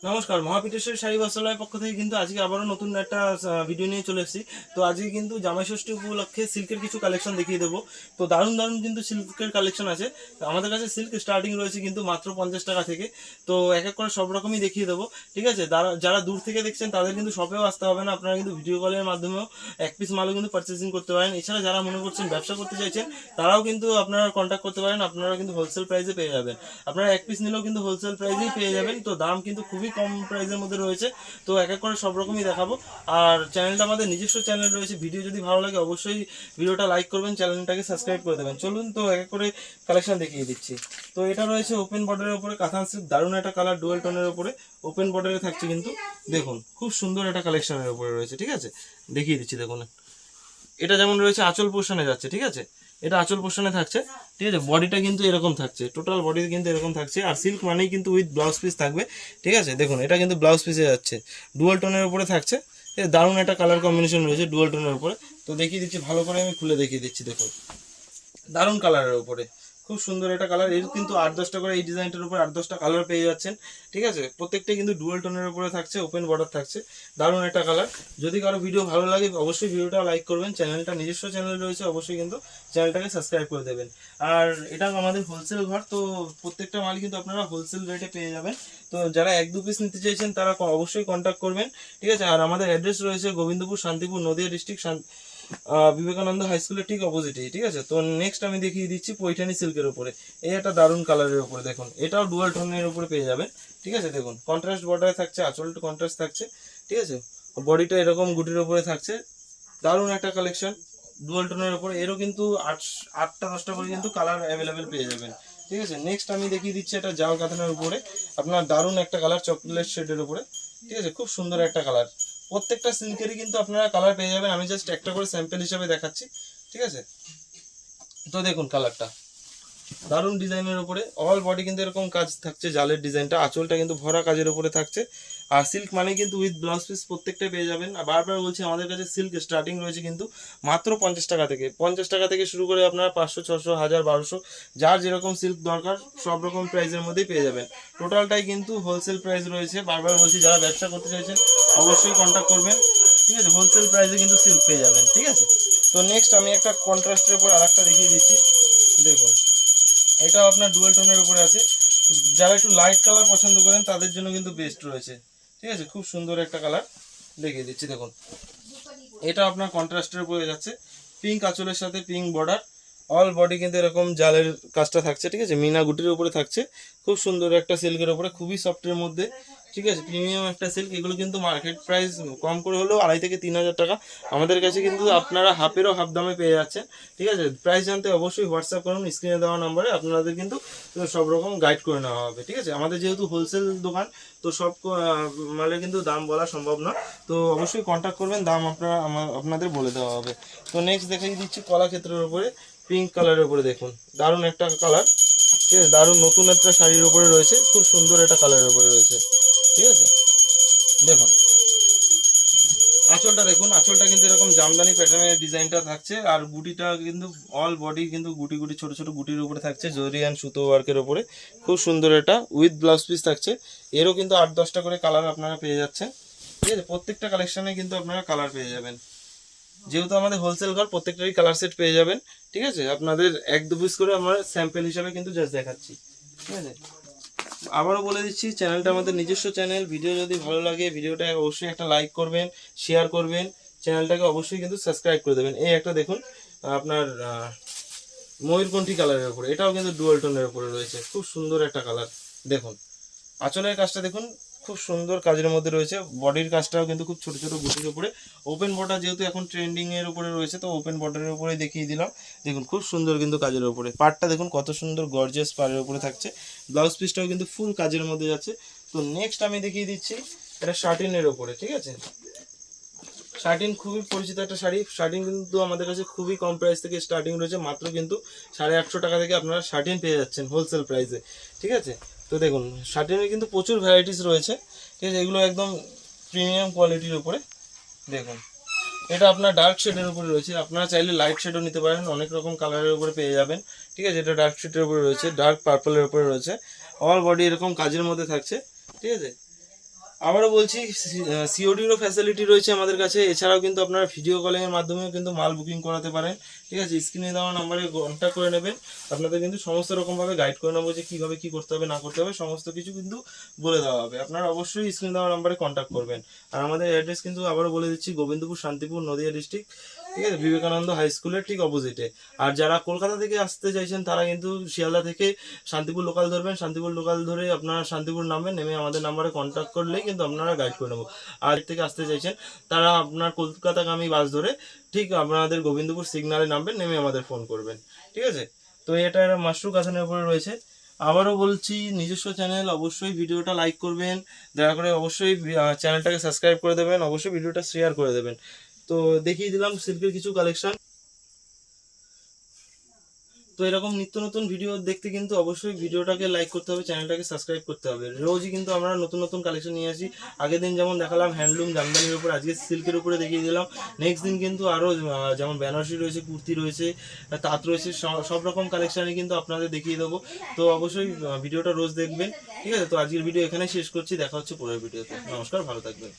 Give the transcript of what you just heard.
নমস্কার, মহাপীঠেশ্বরী শাড়ি বস্ত্রালয়ের পক্ষ থেকে কিন্তু আজকে আবারও নতুন একটা ভিডিও নিয়ে চলে এসেছি। তো আজকে কিন্তু জামাই ষষ্ঠী উপলক্ষে সিল্কের কিছু কালেকশন দেখিয়ে দেবো। তো দারুণ দারুণ কিন্তু সিল্কের কালেকশন আছে আমাদের কাছে। সিল্ক স্টার্টিং রয়েছে কিন্তু মাত্র 50 টাকা থেকে। তো এক এক করে সব রকমই দেখিয়ে দেবো, ঠিক আছে। যারা দূর থেকে দেখছেন তাদের কিন্তু শপেও আসতে হবে না, আপনারা কিন্তু ভিডিও কলের মাধ্যমেও এক পিস মালও কিন্তু পারচেসিং করতে পারেন। এছাড়া যারা মনে করছেন ব্যবসা করতে চাইছেন তারাও কিন্তু আপনারা কন্ট্যাক্ট করতে পারেন, আপনারা কিন্তু হোলসেল প্রাইসে পেয়ে যাবেন। আপনারা এক পিস নিলেও কিন্তু হোলসেল প্রাইসেই পেয়ে যাবেন। তো দাম কিন্তু খুবই কম প্রাইসের মধ্যে রয়েছে। তো এক এক করে সব রকমই দেখাবো। আর চ্যানেলটা আমাদের নিজস্ব চ্যানেল রয়েছে, ভিডিও যদি ভালো লাগে অবশ্যই ভিডিওটা লাইক করবেন, চ্যানেলটাকে সাবস্ক্রাইব করে দেবেন। চলুন তো এক এক করে কালেকশন দেখিয়ে দিচ্ছি। তো এটা রয়েছে ওপেন বর্ডারের উপরে কাঁথা সিল্ক, দারুণ একটা কালার, ডুয়াল টোনের উপরে ওপেন বর্ডারে থাকছে কিন্তু। দেখুন খুব সুন্দর একটা কালেকশনের উপরে রয়েছে, ঠিক আছে। দেখিয়ে দিচ্ছি দেখুন। এটা যেমন রয়েছে আঁচল পোর্শনে যাচ্ছে, ঠিক আছে। এটা আঁচল পোর্শনে থাকছে, ঠিক আছে। বডিটা কিন্তু এরকম থাকছে, টোটাল বডি কিন্তু এরকম থাকছে। আর সিল্ক মানেই কিন্তু উইথ ব্লাউজ পিস থাকবে, ঠিক আছে। দেখুন এটা কিন্তু ব্লাউজ পিসে যাচ্ছে, ডুয়াল টোনের উপরে থাকছে। দারুণ একটা কালার কম্বিনেশন রয়েছে ডুয়াল টোনের উপরে। তো দেখিয়ে দিচ্ছি ভালো করে, আমি খুলে দেখিয়ে দিচ্ছি। দেখুন দারুণ কালারের উপরে খুব সুন্দর একটা কালার। এর কিন্তু 8-10টা করে এই ডিজাইনটার উপর 8-10টা কালার পেয়ে যাচ্ছেন, ঠিক আছে। প্রত্যেকটা কিন্তু ডুয়াল টোনের উপরে থাকছে, ওপেন বর্ডার থাকছে, দারুণ একটা কালার। যদি কারো ভিডিও ভালো লাগে অবশ্যই ভিডিওটা লাইক করবেন। চ্যানেলটা নিজস্ব চ্যানেল রয়েছে, অবশ্যই কিন্তু চ্যানেলটাকে সাবস্ক্রাইব করে দেবেন। আর এটা আমাদের হোলসেল ঘর, তো প্রত্যেকটা মাল কিন্তু আপনারা হোলসেল রেটে পেয়ে যাবেন। তো যারা 1-2 পিস নিতে চাইছেন তারা অবশ্যই কন্ট্যাক্ট করবেন, ঠিক আছে। আর আমাদের অ্যাড্রেস রয়েছে গোবিন্দপুর, শান্তিপুর, নদিয়া ডিস্ট্রিক্ট, বিবেকানন্দ হাই স্কুলের ঠিক অপোজিটে, ঠিক আছে। তো নেক্সট আমি দেখিয়ে দিচ্ছি পৈঠানি সিল্কের উপরে। এই একটা দারুণ কালারের উপরে দেখুন, এটাও ডুয়াল টোনের উপরে পেয়ে যাবেন, ঠিক আছে। দেখুন কন্ট্রাস্ট বর্ডারে থাকছে, আঁচলটা কন্ট্রাস্ট থাকছে, ঠিক আছে। বডিটা এরকম গুটির উপরে থাকছে, দারুণ একটা কালেকশন ডুয়াল টোনের উপরে। এরও কিন্তু 8-10টা করে কিন্তু কালার অ্যাভেলেবেল পেয়ে যাবেন, ঠিক আছে। নেক্সট আমি দেখিয়ে দিচ্ছি এটা জাল কাতানের উপরে, আপনার দারুণ একটা কালার চকলেট শেডের উপরে, ঠিক আছে। খুব সুন্দর একটা কালার। প্রত্যেকটা সিল্কেরই কিন্তু আপনারা কালার পেয়ে যাবেন, আমি জাস্ট একটা করে স্যাম্পল হিসাবে দেখাচ্ছি, ঠিক আছে। তো দেখুন কালারটা দারুণ ডিজাইনের উপরে, অল বডি কিন্তু এরকম কাজ থাকছে, জালের ডিজাইনটা, আঁচলটা কিন্তু ভরা কাজের উপরে থাকছে। আর সিল্ক মানে কিন্তু উইথ ব্লাউজ পিস প্রত্যেকটাই পেয়ে যাবেন। আর বারবার বলছি আমাদের কাছে সিল্ক স্টার্টিং রয়েছে কিন্তু মাত্র 50 টাকা থেকে। 50 টাকা থেকে শুরু করে আপনারা 500, 600, 1000, 1200 যার যেরকম সিল্ক দরকার সব রকম প্রাইসের মধ্যেই পেয়ে যাবেন। টোটালটাই কিন্তু হোলসেল প্রাইস রয়েছে। বারবার বলছি যারা ব্যবসা করতে চাইছেন অবশ্যই কন্ট্যাক্ট করবেন, ঠিক আছে। হোলসেল প্রাইসে কিন্তু সিল্ক পেয়ে যাবেন, ঠিক আছে। তো নেক্সট আমি একটা কন্ট্রাস্টের উপর আরেকটা দেখিয়ে দিচ্ছি। দেখুন এটাও আপনার ডুয়াল টোনের উপরে আছে, যারা একটু লাইট কালার পছন্দ করেন তাদের জন্য কিন্তু বেস্ট রয়েছে, ঠিক আছে। খুব সুন্দর একটা কালার দেখিয়ে দিচ্ছি দেখুন। এটা আপনার কন্ট্রাস্টের উপরে যাচ্ছে, পিঙ্ক আঁচলের সাথে পিঙ্ক বর্ডার, অল বডি কিন্তু এরকম জালের কাজটা থাকছে, ঠিক আছে। মিনা গুটির উপরে থাকছে, খুব সুন্দর একটা সিল্কের উপরে, খুবই সফটের মধ্যে, ঠিক আছে। প্রিমিয়াম একটা সিল্ক। এগুলো কিন্তু মার্কেট প্রাইস কম করে হলেও 2500 থেকে 3000 টাকা। আমাদের কাছে কিন্তু আপনারা হাফেরও হাফ দামে পেয়ে যাচ্ছেন, ঠিক আছে। প্রাইস জানতে অবশ্যই হোয়াটসঅ্যাপ করুন, স্ক্রিনে দেওয়া নাম্বারে আপনাদের কিন্তু সব রকম গাইড করে নেওয়া হবে, ঠিক আছে। আমাদের যেহেতু হোলসেল দোকান, তো সব মালের কিন্তু দাম বলা সম্ভব না। তো অবশ্যই কন্ট্যাক্ট করবেন, দাম আপনারা আপনাদের বলে দেওয়া হবে। তো নেক্সট দেখিয়ে দিচ্ছি কলাক্ষেত্রের উপরে পিঙ্ক কালারের উপরে। দেখুন দারুণ একটা কালার, ঠিক আছে। দারুণ নতুন একটা শাড়ির উপরে রয়েছে, খুব সুন্দর একটা কালারের উপরে রয়েছে, ঠিক আছে। দেখুন আঁচলটা দেখুন, আঁচলটা কিন্তু এরকম জামদানি প্যাটার্নের ডিজাইনটা থাকছে। আর গুটিটা কিন্তু অল বডি কিন্তু গুটি গুটি ছোট ছোট গুটির উপরে থাকছে, জরি অ্যান্ড সুতো ওয়ার্কের উপরে। খুব সুন্দর এটা উইথ ব্লাউজ পিস থাকছে। এরও কিন্তু 8-10টা করে কালার আপনারা পেয়ে যাচ্ছেন, ঠিক আছে। প্রত্যেকটা কালেকশনে কিন্তু আপনারা কালার পেয়ে যাবেন। যেহেতু আমাদের হোলসেল ঘর, প্রত্যেকটারই কালার সেট পেয়ে যাবেন, ঠিক আছে। আপনাদের 1-2 পিস করে আমরা স্যাম্পল হিসাবে কিন্তু জাস্ট দেখাচ্ছি, ঠিক আছে। আবারও বলে দিচ্ছি চ্যানেলটা আমাদের নিজস্ব চ্যানেল। ভিডিও যদি ভালো লাগে ভিডিওটা অবশ্যই একটা লাইক করবেন, শেয়ার করবেন, চ্যানেলটাকে অবশ্যই কিন্তু সাবস্ক্রাইব করে দেবেন। এই একটা দেখুন আপনার ময়ূরকণ্ঠী কালারের উপরে, এটাও কিন্তু ডুয়াল টোনের উপরে রয়েছে, খুব সুন্দর একটা কালার। দেখুন আঁচলের কাজটা দেখুন, খুব সুন্দর কাজের মধ্যে রয়েছে। বডির কাজটাও কিন্তু খুব ছোট ছোট গুটির উপরে। ওপেন বর্ডার যেহেতু এখন ট্রেন্ডিং এর উপরে রয়েছে, তো ওপেন বর্ডারের উপরে দেখিয়ে দিলাম। দেখুন খুব সুন্দর কিন্তু কাজের উপরে, পাড়টা দেখুন কত সুন্দর গর্জিয়াস পাড়ের উপরে থাকছে। ব্লাউজ পিসটাও কিন্তু ফুল কাজের মধ্যে যাচ্ছে। তো নেক্সট আমি দেখিয়ে দিচ্ছি এটা শার্টিনের উপরে, ঠিক আছে। শার্টিন খুবই পরিচিত একটা শাড়ি। শার্টিন কিন্তু আমাদের কাছে খুবই কম প্রাইস থেকে স্টার্টিং রয়েছে, মাত্র কিন্তু 850 টাকা থেকে আপনারা শার্টিন পেয়ে যাচ্ছেন হোলসেল প্রাইসে, ঠিক আছে। তো দেখুন শার্টিনের কিন্তু প্রচুর ভ্যারাইটিস রয়েছে, ঠিক আছে। এগুলো একদম প্রিমিয়াম কোয়ালিটির উপরে। দেখুন এটা আপনার ডার্ক শেডের উপরে রয়েছে, আপনারা চাইলে লাইট শেডও নিতে পারেন, অনেক রকম কালারের উপরে পেয়ে যাবেন, ঠিক আছে। এটা ডার্ক শেডের উপরে রয়েছে, ডার্ক পার্পলের উপরে রয়েছে, অল বডি এরকম কাজের মধ্যে থাকছে, ঠিক আছে। আবারও বলছি, সিওডিরও ফ্যাসিলিটি রয়েছে আমাদের কাছে। এছাড়াও কিন্তু আপনারা ভিডিও কলিংয়ের মাধ্যমেও কিন্তু মাল বুকিং করাতে পারেন। ঠিক আছে, স্ক্রিনে দেওয়া নাম্বারে কন্ট্যাক্ট করে নেবেন। আপনাদের কিন্তু সমস্ত রকমভাবে গাইড করে নেবো যে কীভাবে কী করতে হবে না করতে হবে, সমস্ত কিছু কিন্তু বলে দেওয়া হবে। আপনারা অবশ্যই স্ক্রিনে দেওয়া নাম্বারে কন্ট্যাক্ট করবেন। আর আমাদের অ্যাড্রেস কিন্তু আবারও বলে দিচ্ছি, গোবিন্দপুর, শান্তিপুর, নদিয়া ডিস্ট্রিক্ট। ঠিক আছে, বিবেকানন্দ হাই স্কুলের ঠিক অপোজিটে। আর যারা কলকাতা থেকে আসতে চাইছেন তারা কিন্তু শিয়ালদা থেকে শান্তিপুর লোকাল ধরবেন। শান্তিপুর লোকাল ধরে আপনারা শান্তিপুর নামবেন, নেমে আমাদের নাম্বারে কন্ট্যাক্ট করলেই কিন্তু আপনারা গাইড করে নেবো। আর থেকে আসতে চাইছেন তারা আপনার কলকাতাগামী বাস ধরে ঠিক আপনাদের গোবিন্দপুর সিগনালে নামবেন, নেমে আমাদের ফোন করবেন। ঠিক আছে, তো এটা মাশরুম কাঁথানের উপরে রয়েছে। আবারও বলছি, নিজস্ব চ্যানেল, অবশ্যই ভিডিওটা লাইক করবেন, দয়া করে অবশ্যই চ্যানেলটাকে সাবস্ক্রাইব করে দেবেন, অবশ্যই ভিডিওটা শেয়ার করে দেবেন। তো দেখিয়ে দিলাম সিল্কের কিছু কালেকশন। তো এরকম নিত্য নতুন ভিডিও দেখতে কিন্তু অবশ্যই ভিডিওটাকে লাইক করতে হবে, চ্যানেলটাকে সাবস্ক্রাইব করতে হবে। রোজই কিন্তু আমরা নতুন নতুন কালেকশন নিয়ে আসি। আগের দিন যেমন দেখালাম হ্যান্ডলুম জামদানির উপরে, আজকে সিল্কের উপরে দেখিয়ে দিলাম। নেক্সট দিন কিন্তু আরও যেমন বেনারসি রয়েছে, কুর্তি রয়েছে, তাঁত রয়েছে, সব রকম কালেকশানই কিন্তু আপনাদের দেখিয়ে দেবো। তো অবশ্যই ভিডিওটা রোজ দেখবেন। ঠিক আছে, তো আজকের ভিডিও এখানেই শেষ করছি, দেখা হচ্ছে পরের ভিডিওতে। নমস্কার, ভালো থাকবেন।